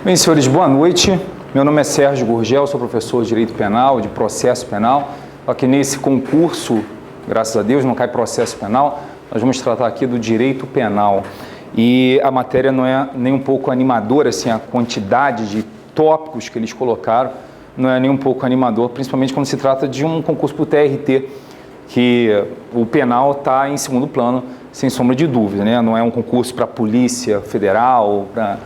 Bem, senhores, boa noite. Meu nome é Sérgio Gurgel, sou professor de Direito Penal, de Processo Penal. Aqui nesse concurso, graças a Deus, não cai processo penal, nós vamos tratar aqui do direito penal. E a matéria não é nem um pouco animadora, assim, a quantidade de tópicos que eles colocaram não é nem um pouco animador, principalmente quando se trata de um concurso para o TRT, que o penal está em segundo plano, sem sombra de dúvida, né? Não é um concurso para a Polícia Federal, para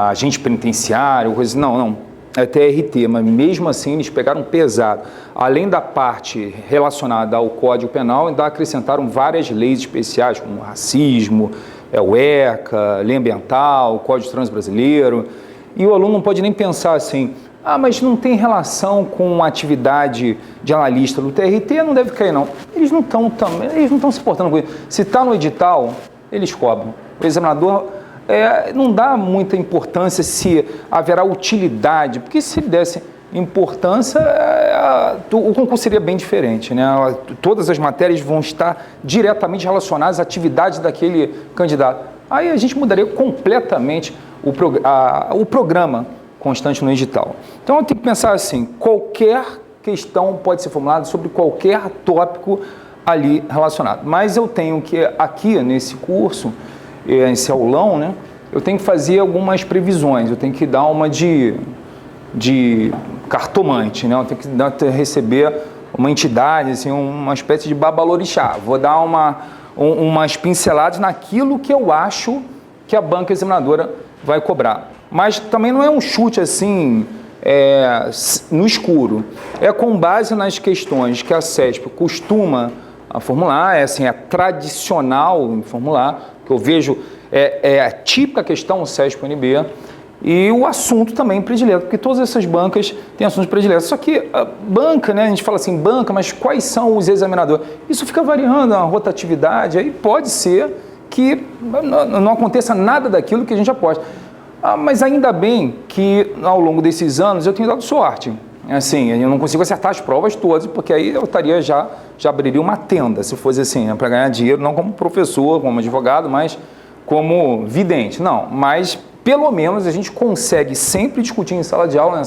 agente penitenciário, coisa, não, é TRT, mas mesmo assim eles pegaram pesado. Além da parte relacionada ao Código Penal, ainda acrescentaram várias leis especiais, como o racismo, o ECA, lei ambiental, o Código de Trânsito Brasileiro, e o aluno não pode nem pensar assim, mas não tem relação com a atividade de analista do TRT, não deve cair não. Eles não estão se importando com isso. Se está no edital, eles cobram. O examinador não dá muita importância se haverá utilidade, porque se ele desse importância, o concurso seria bem diferente, né? Todas as matérias vão estar diretamente relacionadas à atividade daquele candidato. Aí a gente mudaria completamente o programa constante no edital. Então eu tenho que pensar assim, qualquer questão pode ser formulada sobre qualquer tópico ali relacionado. Mas eu tenho que, aqui nesse curso, esse aulão, né, eu tenho que fazer algumas previsões, eu tenho que dar uma de cartomante, né, eu tenho que receber uma entidade, assim, uma espécie de babalorixá. Vou dar umas pinceladas naquilo que eu acho que a banca examinadora vai cobrar. Mas também não é um chute assim, no escuro. É com base nas questões que a CESP costuma formular, é tradicional em formular, que eu vejo, a típica questão CESP-UNB, e o assunto também predileto, porque todas essas bancas têm assuntos prediletos. Só que a banca, né, a gente fala assim, banca, mas quais são os examinadores? Isso fica variando, a rotatividade, aí pode ser que não aconteça nada daquilo que a gente aposta. Mas ainda bem que ao longo desses anos eu tenho dado sorte. Assim, eu não consigo acertar as provas todas, porque aí eu já abriria uma tenda, se fosse assim, né, para ganhar dinheiro, não como professor, como advogado, mas como vidente. Não, mas pelo menos a gente consegue sempre discutir em sala de aula,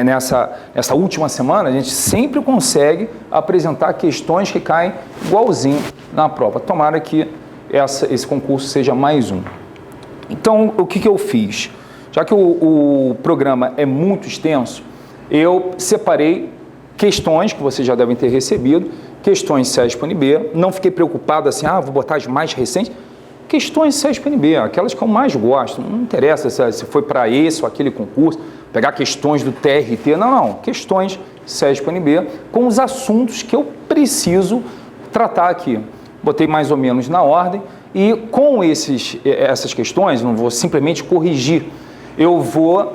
nessa última semana, a gente sempre consegue apresentar questões que caem igualzinho na prova. Tomara que esse concurso seja mais um. Então, o que eu fiz? Já que o programa é muito extenso, eu separei questões que vocês já devem ter recebido, questões CESP-UNB, não fiquei preocupado assim, vou botar as mais recentes, questões CESP-UNB, aquelas que eu mais gosto, não interessa se foi para esse ou aquele concurso, pegar questões do TRT, não, questões CESP-UNB com os assuntos que eu preciso tratar aqui. Botei mais ou menos na ordem. E com essas questões, não vou simplesmente corrigir, eu vou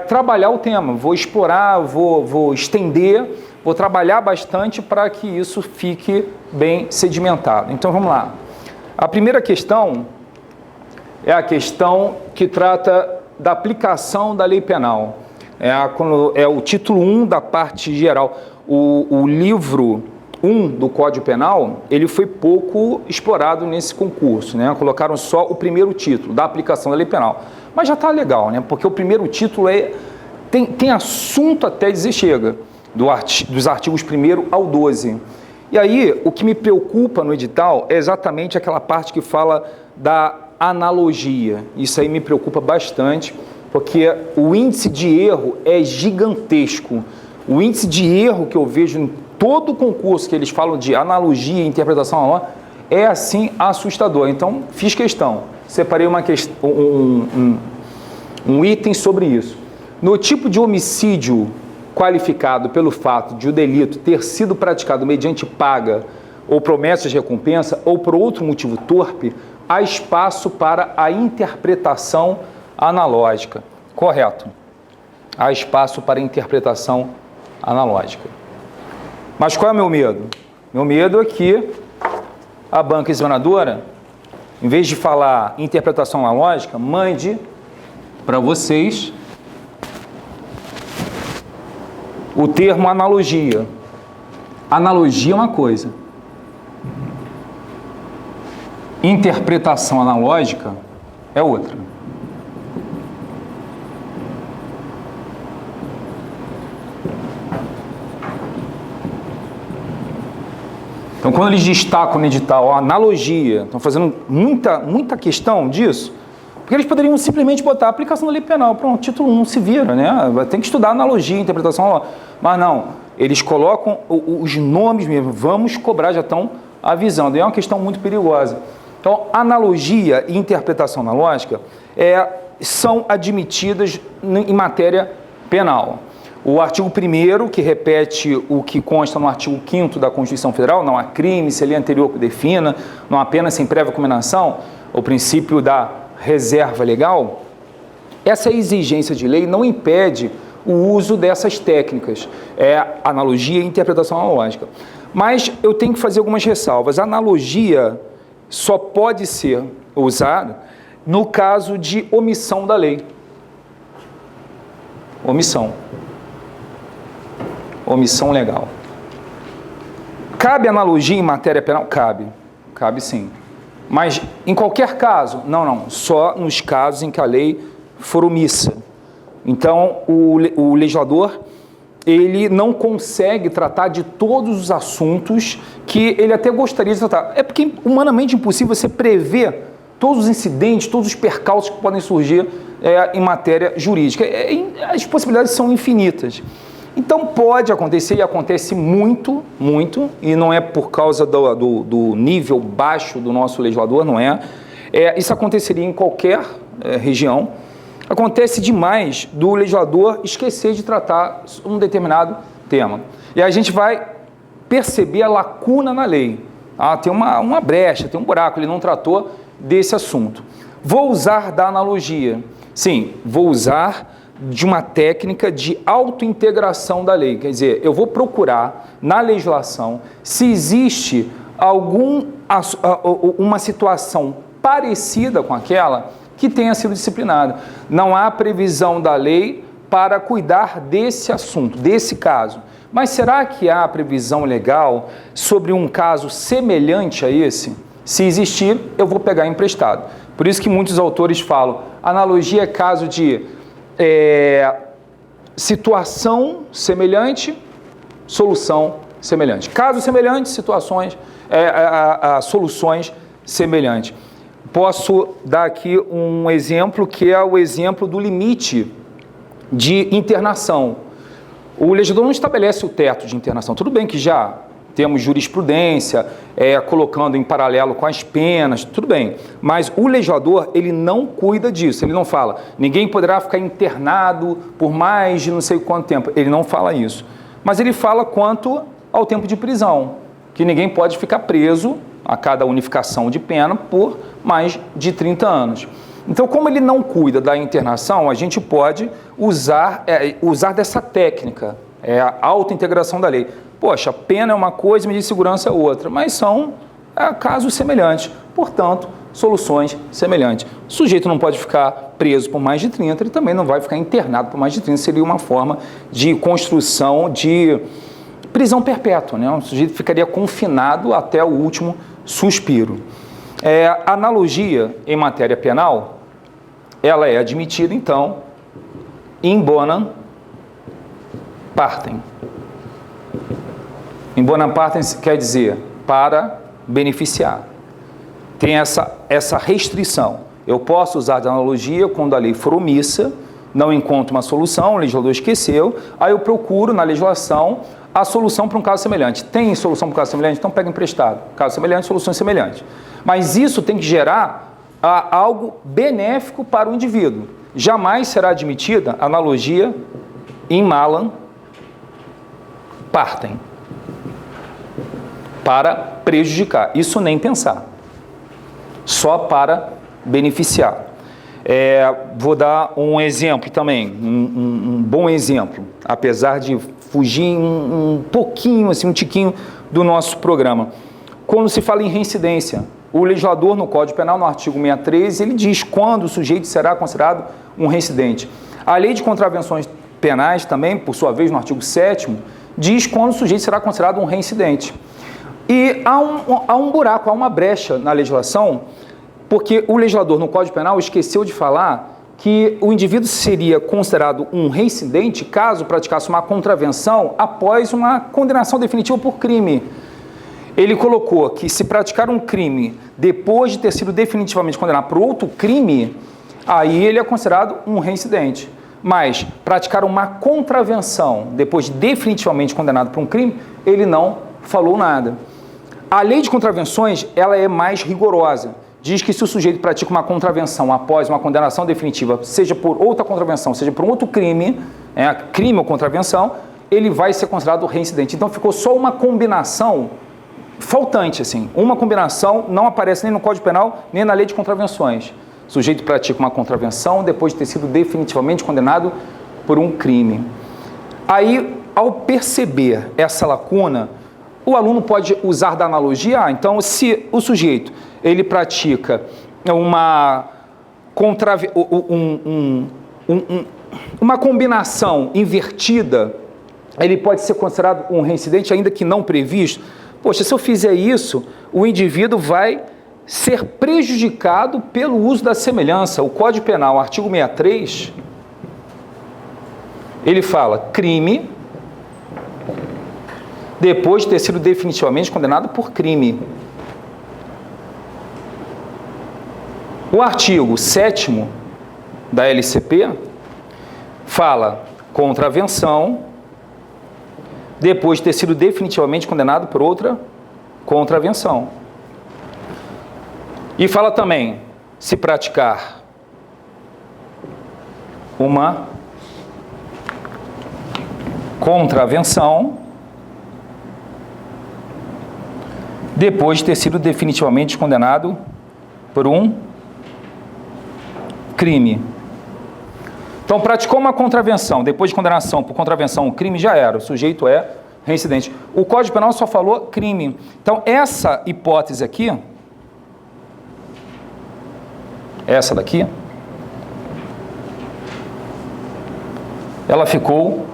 trabalhar o tema, vou explorar, vou estender, vou trabalhar bastante para que isso fique bem sedimentado. Então vamos lá. A primeira questão é a questão que trata da aplicação da lei penal. É o título 1 da parte geral. O livro 1 do Código Penal, ele foi pouco explorado nesse concurso, né? Colocaram só o primeiro título, da aplicação da lei penal. Mas já está legal, né? Porque o primeiro título tem assunto até dizer chega, dos artigos 1º ao 12. E aí, o que me preocupa no edital é exatamente aquela parte que fala da analogia. Isso aí me preocupa bastante, porque o índice de erro é gigantesco. O índice de erro que eu vejo em todo concurso que eles falam de analogia e interpretação à norma é assim assustador. Então, fiz questão, separei um item sobre isso. No tipo de homicídio qualificado pelo fato de o delito ter sido praticado mediante paga ou promessa de recompensa ou por outro motivo torpe, há espaço para a interpretação analógica. Correto. Há espaço para a interpretação analógica. Mas qual é o meu medo? Meu medo é que a banca examinadora, em vez de falar interpretação analógica, mande para vocês o termo analogia. Analogia é uma coisa. Interpretação analógica é outra. Então, quando eles destacam no edital a analogia, estão fazendo muita questão disso, porque eles poderiam simplesmente botar a aplicação da lei penal. Pronto, título 1 se vira, né? Tem que estudar analogia, interpretação. Mas não, eles colocam os nomes mesmo, vamos cobrar, já estão avisando. E é uma questão muito perigosa. Então, analogia e interpretação analógica são admitidas em matéria penal. O artigo 1º, que repete o que consta no artigo 5º da Constituição Federal, não há crime se a lei anterior defina, não há pena sem prévia cominação, o princípio da reserva legal, essa exigência de lei não impede o uso dessas técnicas, analogia e interpretação analógica. Mas eu tenho que fazer algumas ressalvas. A analogia só pode ser usada no caso de omissão da lei. Omissão legal. Cabe analogia em matéria penal? Cabe sim. Mas em qualquer caso? Não, só nos casos em que a lei for omissa. Então, o legislador, ele não consegue tratar de todos os assuntos que ele até gostaria de tratar. É porque é humanamente impossível você prever todos os incidentes, todos os percalços que podem surgir em matéria jurídica. As possibilidades são infinitas. Então pode acontecer, e acontece muito, e não é por causa do nível baixo do nosso legislador, não é. Isso aconteceria em qualquer região. Acontece demais do legislador esquecer de tratar um determinado tema. E a gente vai perceber a lacuna na lei. Tem uma brecha, tem um buraco, ele não tratou desse assunto. Vou usar da analogia. Sim, vou usar de uma técnica de autointegração da lei. Quer dizer, eu vou procurar na legislação se existe uma situação parecida com aquela que tenha sido disciplinada. Não há previsão da lei para cuidar desse assunto, desse caso. Mas será que há previsão legal sobre um caso semelhante a esse? Se existir, eu vou pegar emprestado. Por isso que muitos autores falam, analogia é caso de situação semelhante, solução semelhante. Caso semelhante, situações, soluções semelhantes. Posso dar aqui um exemplo que é o exemplo do limite de internação. O legislador não estabelece o teto de internação. Tudo bem que já temos jurisprudência, colocando em paralelo com as penas, tudo bem. Mas o legislador, ele não cuida disso. Ele não fala, ninguém poderá ficar internado por mais de não sei quanto tempo. Ele não fala isso. Mas ele fala quanto ao tempo de prisão, que ninguém pode ficar preso a cada unificação de pena por mais de 30 anos. Então, como ele não cuida da internação, a gente pode usar dessa técnica, a autointegração da lei. Poxa, pena é uma coisa, medida de segurança é outra, mas são casos semelhantes, portanto, soluções semelhantes. O sujeito não pode ficar preso por mais de 30, ele também não vai ficar internado por mais de 30, seria uma forma de construção de prisão perpétua, né? O sujeito ficaria confinado até o último suspiro. Analogia em matéria penal, ela é admitida, então, in bonam partem. In bonam partem quer dizer para beneficiar. Tem essa restrição. Eu posso usar de analogia quando a lei for omissa, não encontro uma solução, o legislador esqueceu, aí eu procuro na legislação a solução para um caso semelhante. Tem solução para um caso semelhante? Então pega emprestado. Caso semelhante, soluções semelhantes. Mas isso tem que gerar algo benéfico para o indivíduo. Jamais será admitida analogia in malam partem, para prejudicar. Isso nem pensar. Só para beneficiar. Vou dar um exemplo também, um bom exemplo, apesar de fugir um pouquinho, assim, um tiquinho do nosso programa. Quando se fala em reincidência, o legislador no Código Penal, no artigo 63, ele diz quando o sujeito será considerado um reincidente. A Lei de Contravenções Penais também, por sua vez, no artigo 7º, diz quando o sujeito será considerado um reincidente. E há um buraco, há uma brecha na legislação, porque o legislador no Código Penal esqueceu de falar que o indivíduo seria considerado um reincidente caso praticasse uma contravenção após uma condenação definitiva por crime. Ele colocou que se praticar um crime depois de ter sido definitivamente condenado por outro crime, aí ele é considerado um reincidente. Mas praticar uma contravenção depois de definitivamente condenado por um crime, ele não falou nada. A lei de contravenções, ela é mais rigorosa. Diz que se o sujeito pratica uma contravenção após uma condenação definitiva, seja por outra contravenção, seja por um outro crime, crime ou contravenção, ele vai ser considerado reincidente. Então ficou só uma combinação faltante, assim. Uma combinação não aparece nem no Código Penal, nem na lei de contravenções. O sujeito pratica uma contravenção depois de ter sido definitivamente condenado por um crime. Aí, ao perceber essa lacuna, o aluno pode usar da analogia, então se o sujeito ele pratica uma combinação invertida, ele pode ser considerado um reincidente ainda que não previsto. Poxa, se eu fizer isso, o indivíduo vai ser prejudicado pelo uso da semelhança. O Código Penal, artigo 63, ele fala crime depois de ter sido definitivamente condenado por crime. O artigo 7º da LCP fala contravenção depois de ter sido definitivamente condenado por outra contravenção. E fala também, se praticar uma contravenção depois de ter sido definitivamente condenado por um crime. Então, praticou uma contravenção, depois de condenação por contravenção, um crime, já era, o sujeito é reincidente. O Código Penal só falou crime. Então, essa hipótese aqui, essa daqui, ela ficou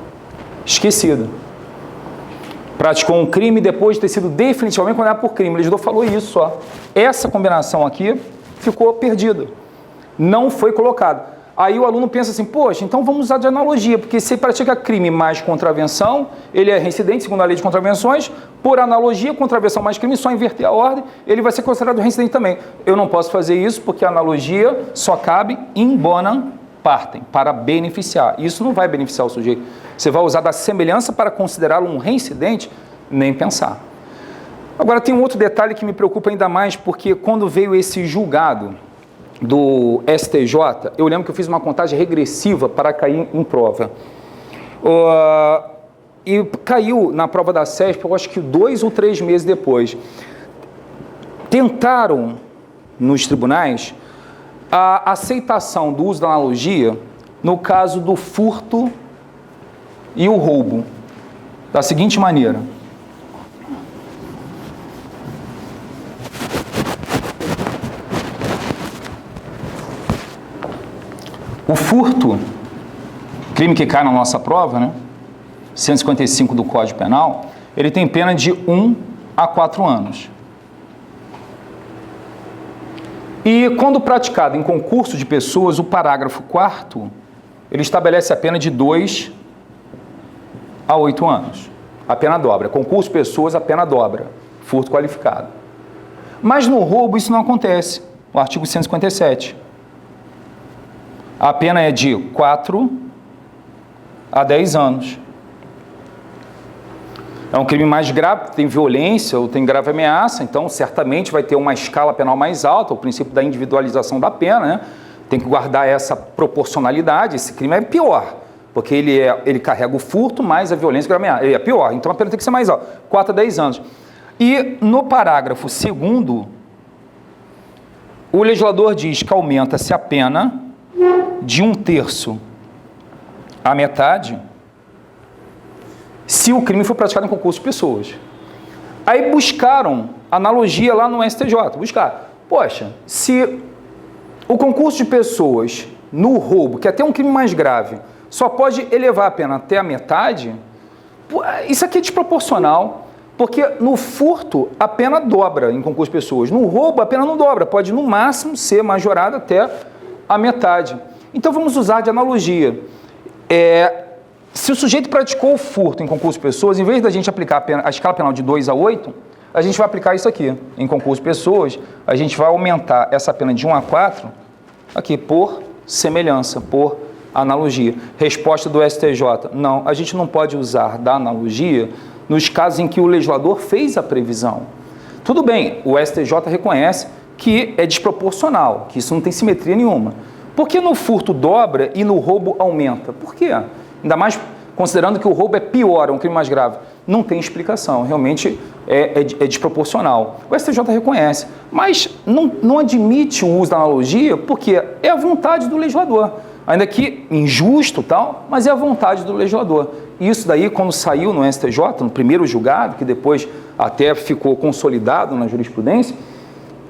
esquecida. Praticou um crime depois de ter sido definitivamente condenado por crime. O legislador falou isso só. Essa combinação aqui ficou perdida. Não foi colocada. Aí o aluno pensa assim, poxa, então vamos usar de analogia, porque se ele pratica crime mais contravenção, ele é reincidente, segundo a lei de contravenções, por analogia, contravenção mais crime, só inverter a ordem, ele vai ser considerado reincidente também. Eu não posso fazer isso porque a analogia só cabe in bonam partem, para beneficiar. Isso não vai beneficiar o sujeito. Você vai usar da semelhança para considerá-lo um reincidente? Nem pensar. Agora tem um outro detalhe que me preocupa ainda mais, porque quando veio esse julgado do STJ, eu lembro que eu fiz uma contagem regressiva para cair em prova. E caiu na prova da CESP, eu acho que 2 ou 3 meses depois. Tentaram, nos tribunais, a aceitação do uso da analogia no caso do furto e o roubo, da seguinte maneira. O furto, crime que cai na nossa prova, né? 155 do Código Penal, ele tem pena de 1 a 4 anos. E quando praticado em concurso de pessoas, o parágrafo 4º, ele estabelece a pena de 2 a 8 anos. A pena dobra. Concurso de pessoas, a pena dobra. Furto qualificado. Mas no roubo isso não acontece. O artigo 157. A pena é de 4 a 10 anos. É um crime mais grave, tem violência ou tem grave ameaça, então certamente vai ter uma escala penal mais alta, o princípio da individualização da pena, né? Tem que guardar essa proporcionalidade. Esse crime é pior, porque ele carrega o furto mais a violência e grave ameaça. Ele é pior, então a pena tem que ser mais alta, 4 a 10 anos. E no parágrafo 2º, o legislador diz que aumenta-se a pena de 1/3 à metade se o crime for praticado em concurso de pessoas. Aí buscaram analogia lá no STJ, buscaram. Poxa, se o concurso de pessoas no roubo, que é até um crime mais grave, só pode elevar a pena até a metade, isso aqui é desproporcional, porque no furto a pena dobra em concurso de pessoas, no roubo a pena não dobra, pode no máximo ser majorada até a metade. Então vamos usar de analogia. Se o sujeito praticou o furto em concurso de pessoas, em vez da gente aplicar a escala penal de 2 a 8, a gente vai aplicar isso aqui. Em concurso de pessoas, a gente vai aumentar essa pena de 1 a 4 aqui por semelhança, por analogia. Resposta do STJ: não, a gente não pode usar da analogia nos casos em que o legislador fez a previsão. Tudo bem, o STJ reconhece que é desproporcional, que isso não tem simetria nenhuma. Por que no furto dobra e no roubo aumenta? Por quê? Ainda mais considerando que o roubo é pior, é um crime mais grave. Não tem explicação, realmente é desproporcional. O STJ reconhece, mas não admite o uso da analogia porque é a vontade do legislador. Ainda que injusto tal, mas é a vontade do legislador. Isso daí, quando saiu no STJ, no primeiro julgado, que depois até ficou consolidado na jurisprudência,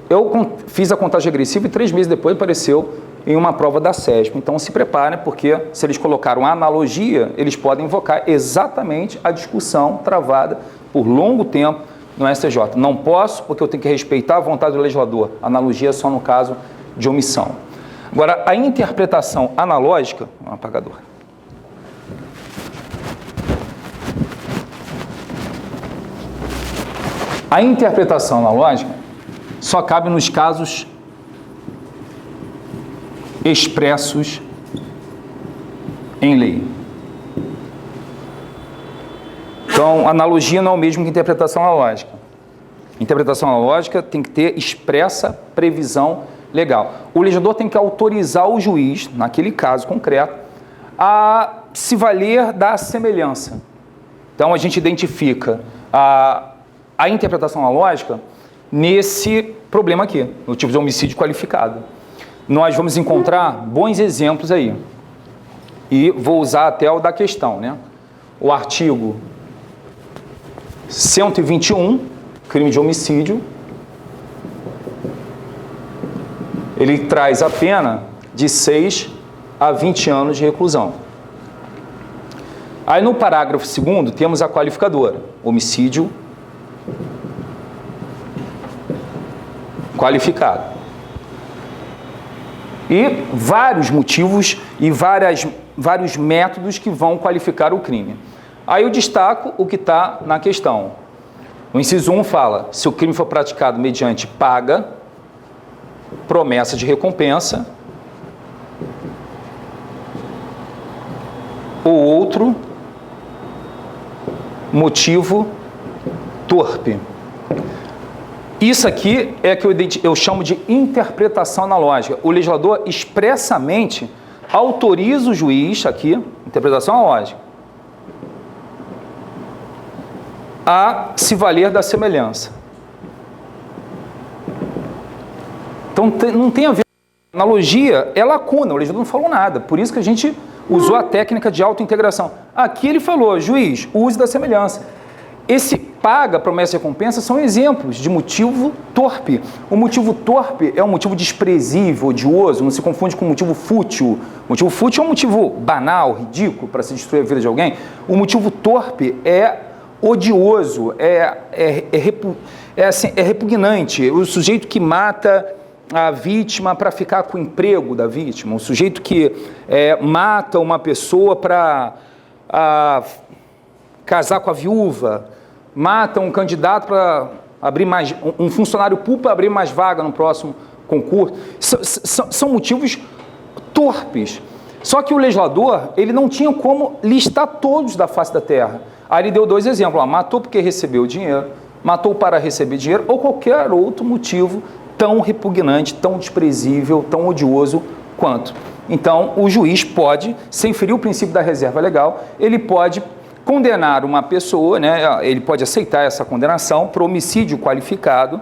eu fiz a contagem regressiva e 3 meses depois apareceu em uma prova da CESP. Então se preparem, porque se eles colocaram a analogia, eles podem invocar exatamente a discussão travada por longo tempo no STJ. Não posso, porque eu tenho que respeitar a vontade do legislador. Analogia é só no caso de omissão. Agora, a interpretação analógica... Um apagador. A interpretação analógica só cabe nos casos expressos em lei. Então, analogia não é o mesmo que interpretação analógica. Interpretação analógica tem que ter expressa previsão legal. O legislador tem que autorizar o juiz, naquele caso concreto, a se valer da semelhança. Então, a gente identifica a interpretação analógica nesse problema aqui, no tipo de homicídio qualificado. Nós vamos encontrar bons exemplos aí. E vou usar até o da questão, né? O artigo 121, crime de homicídio, ele traz a pena de 6 a 20 anos de reclusão. Aí no parágrafo 2º temos a qualificadora, homicídio qualificado. E vários motivos e vários métodos que vão qualificar o crime. Aí eu destaco o que está na questão. O inciso 1 fala: se o crime for praticado mediante paga, promessa de recompensa ou outro motivo torpe. Isso aqui é que eu chamo de interpretação analógica. O legislador expressamente autoriza o juiz, aqui, interpretação analógica, a se valer da semelhança. Então, não tem a ver. A analogia é lacuna, o legislador não falou nada. Por isso que a gente usou a técnica de autointegração. Aqui ele falou: juiz, use da semelhança. Esse paga, promessa e recompensa são exemplos de motivo torpe. O motivo torpe é um motivo desprezível, odioso, não se confunde com motivo fútil. O motivo fútil é um motivo banal, ridículo, para se destruir a vida de alguém. O motivo torpe é odioso, é repugnante. O sujeito que mata a vítima para ficar com o emprego da vítima, o sujeito que mata uma pessoa para casar com a viúva, mata um candidato para abrir mais, um funcionário público para abrir mais vaga no próximo concurso. São motivos torpes. Só que o legislador, ele não tinha como listar todos da face da terra. Aí ele deu 2 exemplos: matou porque recebeu dinheiro, matou para receber dinheiro, ou qualquer outro motivo tão repugnante, tão desprezível, tão odioso quanto. Então, o juiz pode, sem ferir o princípio da reserva legal, ele pode condenar uma pessoa, né, ele pode aceitar essa condenação por homicídio qualificado,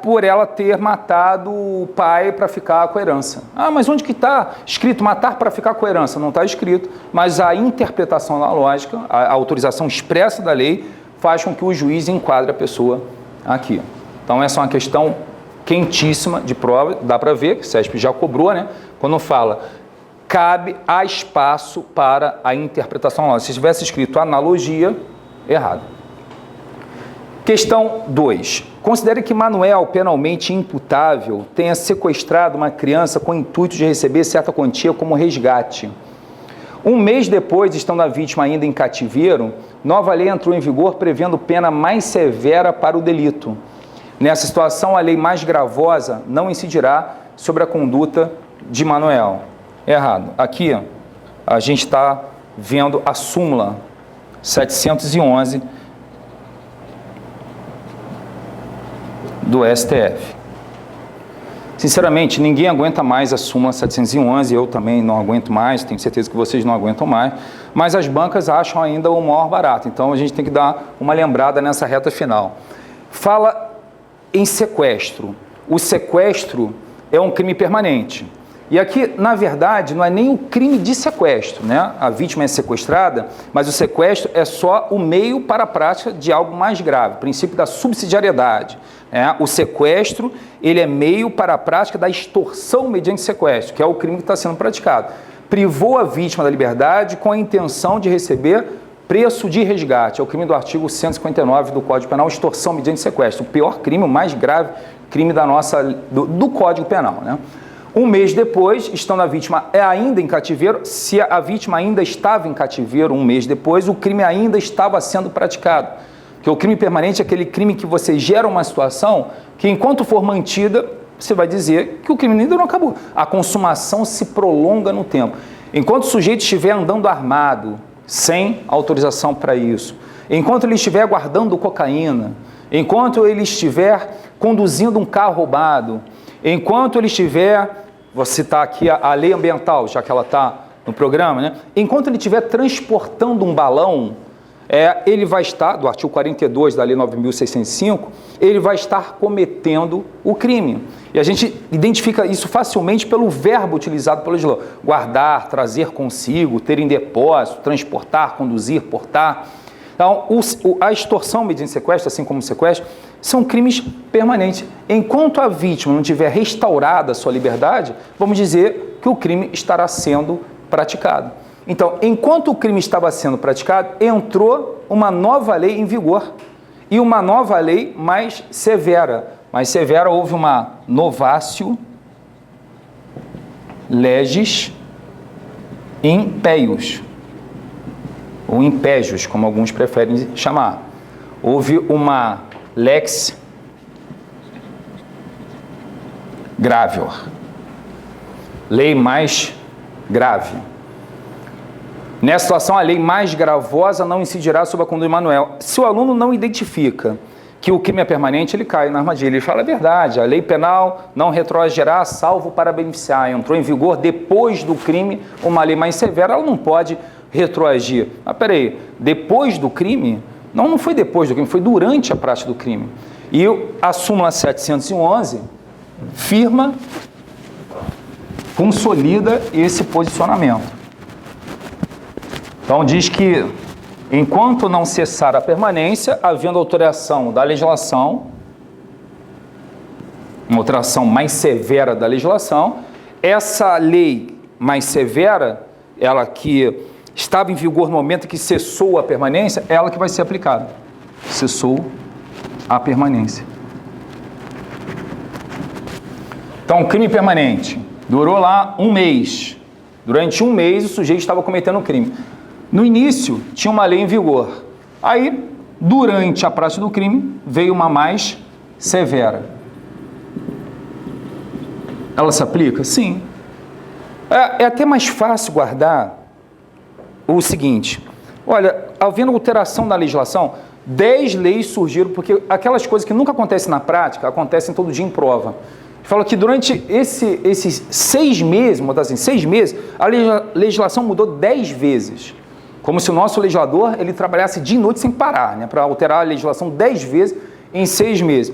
por ela ter matado o pai para ficar com a herança. Mas onde que está escrito matar para ficar com a herança? Não está escrito, mas a interpretação analógica, a autorização expressa da lei, faz com que o juiz enquadre a pessoa aqui. Então essa é uma questão quentíssima de prova, dá para ver que o CESP já cobrou, né? Quando fala há espaço para a interpretação analógica. Se tivesse escrito analogia, errado. Questão 2. Considere que Manuel, penalmente imputável, tenha sequestrado uma criança com o intuito de receber certa quantia como resgate. Um mês depois, estando a vítima ainda em cativeiro, nova lei entrou em vigor prevendo pena mais severa para o delito. Nessa situação, a lei mais gravosa não incidirá sobre a conduta de Manuel. Errado. Aqui, a gente está vendo a súmula 711 do STF. Sinceramente, ninguém aguenta mais a súmula 711, eu também não aguento mais, tenho certeza que vocês não aguentam mais, mas as bancas acham ainda o maior barato, então a gente tem que dar uma lembrada nessa reta final. Fala em sequestro. O sequestro é um crime permanente. E aqui, na verdade, não é nem o crime de sequestro, né? A vítima é sequestrada, mas o sequestro é só o meio para a prática de algo mais grave, o princípio da subsidiariedade. O sequestro, ele é meio para a prática da extorsão mediante sequestro, que é o crime que está sendo praticado. Privou a vítima da liberdade com a intenção de receber preço de resgate. É o crime do artigo 159 do Código Penal, extorsão mediante sequestro. O pior crime, o mais grave crime do Código Penal, né? Um mês depois, estando a vítima ainda em cativeiro, se a vítima ainda estava em cativeiro um mês depois, o crime ainda estava sendo praticado. Porque o crime permanente é aquele crime que você gera uma situação que, enquanto for mantida, você vai dizer que o crime ainda não acabou. A consumação se prolonga no tempo. Enquanto o sujeito estiver andando armado, sem autorização para isso, enquanto ele estiver guardando cocaína, enquanto ele estiver conduzindo um carro roubado, enquanto ele estiver, vou citar aqui a lei ambiental, já que ela está no programa, né? Enquanto ele estiver transportando um balão, ele vai estar, do artigo 42 da lei 9.605, ele vai estar cometendo o crime. E a gente identifica isso facilmente pelo verbo utilizado pelo legislador. Guardar, trazer consigo, ter em depósito, transportar, conduzir, portar. Então, a extorsão mediante sequestro, assim como o sequestro, são crimes permanentes. Enquanto a vítima não tiver restaurada a sua liberdade, vamos dizer que o crime estará sendo praticado. Então, enquanto o crime estava sendo praticado, entrou uma nova lei em vigor. E uma nova lei mais severa. Mais severa, houve uma novatio legis impeius. Ou impégios, como alguns preferem chamar. Houve uma lex gravior, lei mais grave. Nessa situação, a lei mais gravosa não incidirá sobre a conduta de Manuel. Se o aluno não identifica que o crime é permanente, ele cai na armadilha. Ele fala a verdade, a lei penal não retroagirá, salvo para beneficiar. Entrou em vigor depois do crime uma lei mais severa, ela não pode retroagir. Mas peraí, depois do crime? Não foi depois do crime, foi durante a prática do crime. E a súmula 711 firma, consolida esse posicionamento. Então diz que, enquanto não cessar a permanência, havendo alteração da legislação, uma alteração mais severa da legislação, essa lei mais severa, ela que estava em vigor no momento que cessou a permanência, é ela que vai ser aplicada. Cessou a permanência. Então, crime permanente. Durou lá um mês. Durante um mês, o sujeito estava cometendo um crime. No início, tinha uma lei em vigor. Aí, durante a prática do crime, veio uma mais severa. Ela se aplica? Sim. É até mais fácil guardar o seguinte. Olha, havendo alteração da legislação, 10 leis surgiram, porque aquelas coisas que nunca acontecem na prática, acontecem todo dia em prova. Fala que durante esses 6 meses, vamos botar assim, 6 meses, a legislação mudou 10 vezes. Como se o nosso legislador ele trabalhasse dia e noite sem parar, né, para alterar a legislação 10 vezes em 6 meses.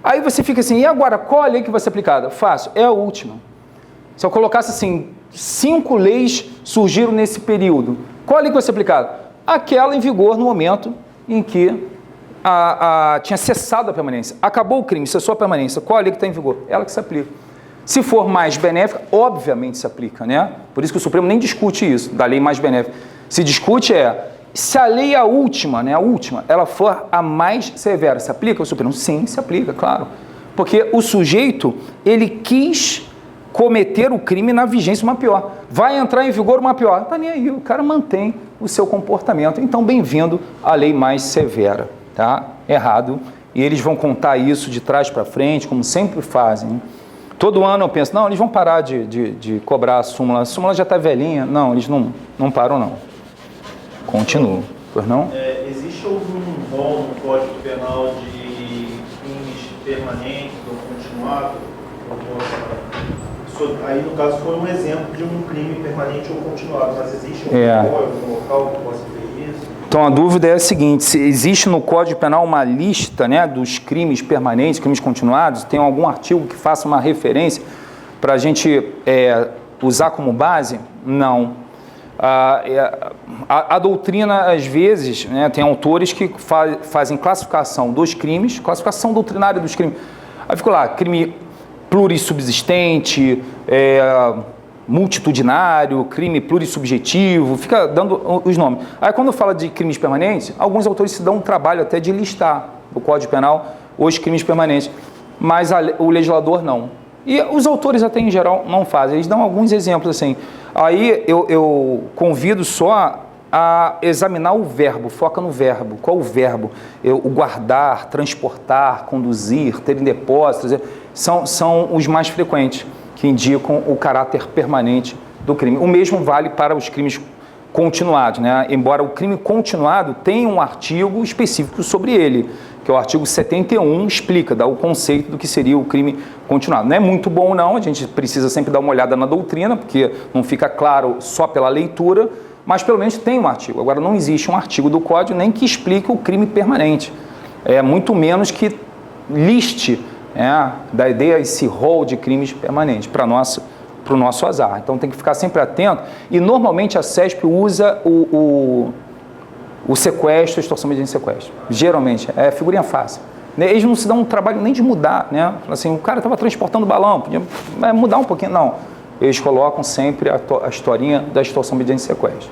Aí você fica assim, e agora, qual a lei que vai ser aplicada? Fácil, é a última. Se eu colocasse assim, 5 leis surgiram nesse período, qual a lei que vai ser aplicada? Aquela em vigor no momento em que tinha cessado a permanência. Acabou o crime, cessou a permanência. Qual a lei que está em vigor? Ela que se aplica. Se for mais benéfica, obviamente se aplica, né? Por isso que o Supremo nem discute isso, da lei mais benéfica. Se discute se a lei é a última, né, ela for a mais severa, se aplica ao Supremo? Sim, se aplica, claro. Porque o sujeito, ele quis cometer o crime na vigência uma pior. Vai entrar em vigor uma pior. Tá nem aí, o cara mantém o seu comportamento. Então, bem-vindo à lei mais severa, tá? Errado. E eles vão contar isso de trás para frente, como sempre fazem. Todo ano eu penso, não, eles vão parar de cobrar a súmula já está velhinha. Não, eles não param, não. Continuam, pois não? Existe algum rol no Código Penal de crimes permanentes ou continuados? Aí, no caso, foi um exemplo de um crime permanente ou continuado, mas existe algum local que possa ter isso? Então, a dúvida é a seguinte, se existe no Código Penal uma lista, né, dos crimes permanentes, crimes continuados, tem algum artigo que faça uma referência para a gente usar como base? Não. A doutrina, às vezes, né, tem autores que fazem classificação dos crimes, classificação doutrinária dos crimes. Aí ficou lá, crime plurissubsistente, multitudinário, crime plurissubjetivo, fica dando os nomes. Aí quando fala de crimes permanentes, alguns autores se dão um trabalho até de listar no Código Penal os crimes permanentes, mas o legislador não. E os autores até em geral não fazem, eles dão alguns exemplos assim. Aí eu convido só a examinar o verbo, foca no verbo. Qual o verbo? O guardar, transportar, conduzir, ter em depósitos, são os mais frequentes, que indicam o caráter permanente do crime. O mesmo vale para os crimes continuados, né? Embora o crime continuado tenha um artigo específico sobre ele, que é o artigo 71, explica, dá o conceito do que seria o crime continuado. Não é muito bom não, a gente precisa sempre dar uma olhada na doutrina, porque não fica claro só pela leitura, mas pelo menos tem um artigo. Agora, não existe um artigo do Código nem que explique o crime permanente, muito menos que liste da ideia esse rol de crimes permanentes para o nosso azar. Então tem que ficar sempre atento. E normalmente a CESP usa o sequestro, a extorsão mediante sequestro. Geralmente, é figurinha fácil. Eles não se dão um trabalho nem de mudar, né? Assim, o cara estava transportando balão, podia mudar um pouquinho. Não, eles colocam sempre a historinha da extorsão mediante sequestro.